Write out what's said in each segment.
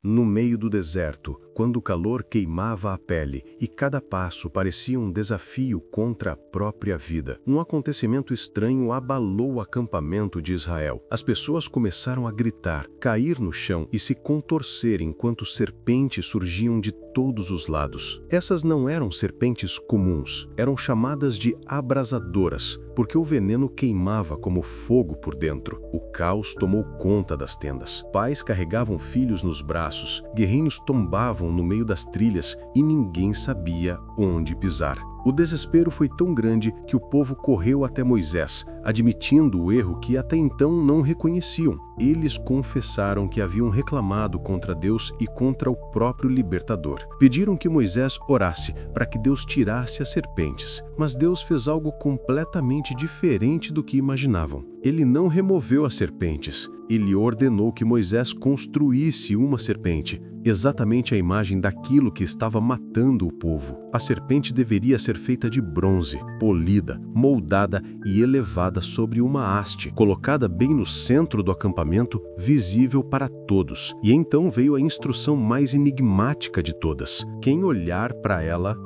No meio do deserto, quando o calor queimava a pele e cada passo parecia um desafio contra a própria vida, um acontecimento estranho abalou o acampamento de Israel. As pessoas começaram a gritar, cair no chão e se contorcer enquanto serpentes surgiam de todos os lados. Essas não eram serpentes comuns, eram chamadas de abrasadoras, porque o veneno queimava como fogo por dentro. O caos tomou conta das tendas. Pais carregavam filhos nos braços, guerreiros tombavam no meio das trilhas e ninguém sabia onde pisar. O desespero foi tão grande que o povo correu até Moisés, admitindo o erro que até então não reconheciam. Eles confessaram que haviam reclamado contra Deus e contra o próprio libertador. Pediram que Moisés orasse para que Deus tirasse as serpentes, mas Deus fez algo completamente diferente do que imaginavam. Ele não removeu as serpentes. Ele ordenou que Moisés construísse uma serpente, exatamente a imagem daquilo que estava matando o povo. A serpente deveria ser feita de bronze, polida, moldada e elevada sobre uma haste, colocada bem no centro do acampamento, visível para todos. E então veio a instrução mais enigmática de todas: quem olhar para ela,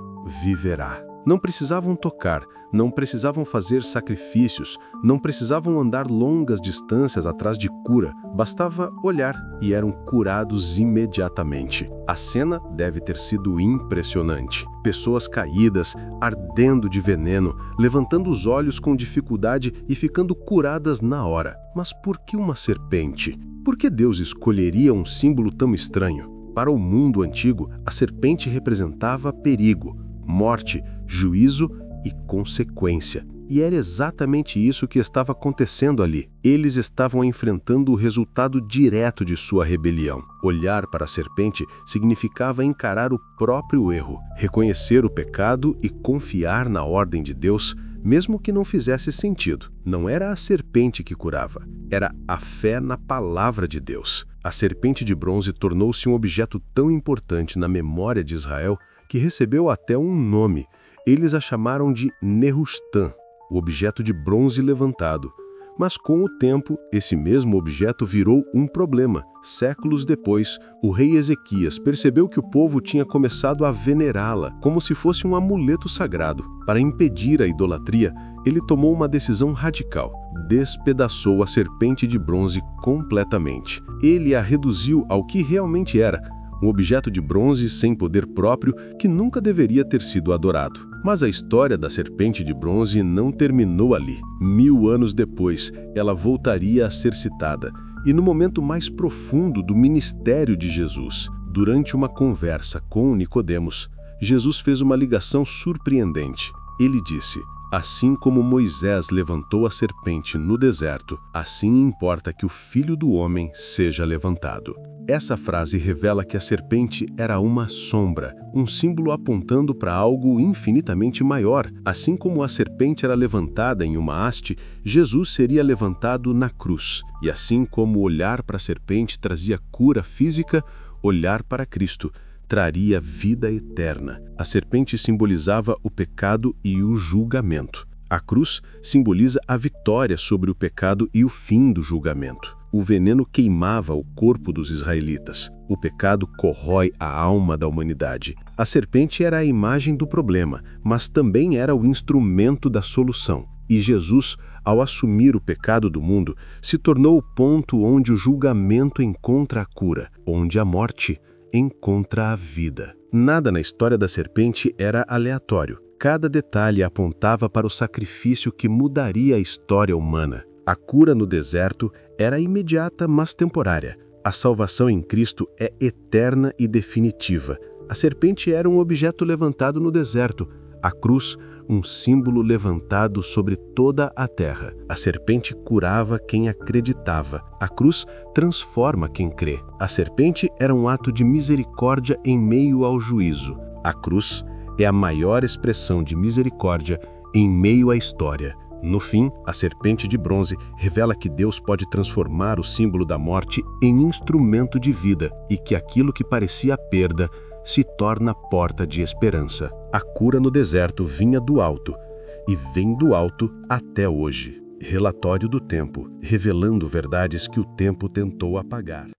viverá. Não precisavam tocar, não precisavam fazer sacrifícios, não precisavam andar longas distâncias atrás de cura, bastava olhar e eram curados imediatamente. A cena deve ter sido impressionante. Pessoas caídas, ardendo de veneno, levantando os olhos com dificuldade e ficando curadas na hora. Mas por que uma serpente? Por que Deus escolheria um símbolo tão estranho? Para o mundo antigo, a serpente representava perigo, morte, juízo e consequência. E era exatamente isso que estava acontecendo ali. Eles estavam enfrentando o resultado direto de sua rebelião. Olhar para a serpente significava encarar o próprio erro, reconhecer o pecado e confiar na ordem de Deus, mesmo que não fizesse sentido. Não era a serpente que curava, era a fé na palavra de Deus. A serpente de bronze tornou-se um objeto tão importante na memória de Israel que recebeu até um nome. Eles a chamaram de Nehushtan, o objeto de bronze levantado. Mas com o tempo, esse mesmo objeto virou um problema. Séculos depois, o rei Ezequias percebeu que o povo tinha começado a venerá-la como se fosse um amuleto sagrado. Para impedir a idolatria, ele tomou uma decisão radical. Despedaçou a serpente de bronze completamente. Ele a reduziu ao que realmente era, um objeto de bronze sem poder próprio que nunca deveria ter sido adorado. Mas a história da serpente de bronze não terminou ali. 1000 anos depois, ela voltaria a ser citada. E no momento mais profundo do ministério de Jesus, durante uma conversa com Nicodemos, Jesus fez uma ligação surpreendente. Ele disse: assim como Moisés levantou a serpente no deserto, assim importa que o Filho do Homem seja levantado. Essa frase revela que a serpente era uma sombra, um símbolo apontando para algo infinitamente maior. Assim como a serpente era levantada em uma haste, Jesus seria levantado na cruz. E assim como olhar para a serpente trazia cura física, olhar para Cristo traria vida eterna. A serpente simbolizava o pecado e o julgamento. A cruz simboliza a vitória sobre o pecado e o fim do julgamento. O veneno queimava o corpo dos israelitas. O pecado corrói a alma da humanidade. A serpente era a imagem do problema, mas também era o instrumento da solução. E Jesus, ao assumir o pecado do mundo, se tornou o ponto onde o julgamento encontra a cura, onde a morte encontra a vida. Nada na história da serpente era aleatório. Cada detalhe apontava para o sacrifício que mudaria a história humana. A cura no deserto era imediata, mas temporária. A salvação em Cristo é eterna e definitiva. A serpente era um objeto levantado no deserto. A cruz, um símbolo levantado sobre toda a terra. A serpente curava quem acreditava. A cruz transforma quem crê. A serpente era um ato de misericórdia em meio ao juízo. A cruz é a maior expressão de misericórdia em meio à história. No fim, a serpente de bronze revela que Deus pode transformar o símbolo da morte em instrumento de vida e que aquilo que parecia perda se torna porta de esperança. A cura no deserto vinha do alto e vem do alto até hoje. Relatório do tempo, revelando verdades que o tempo tentou apagar.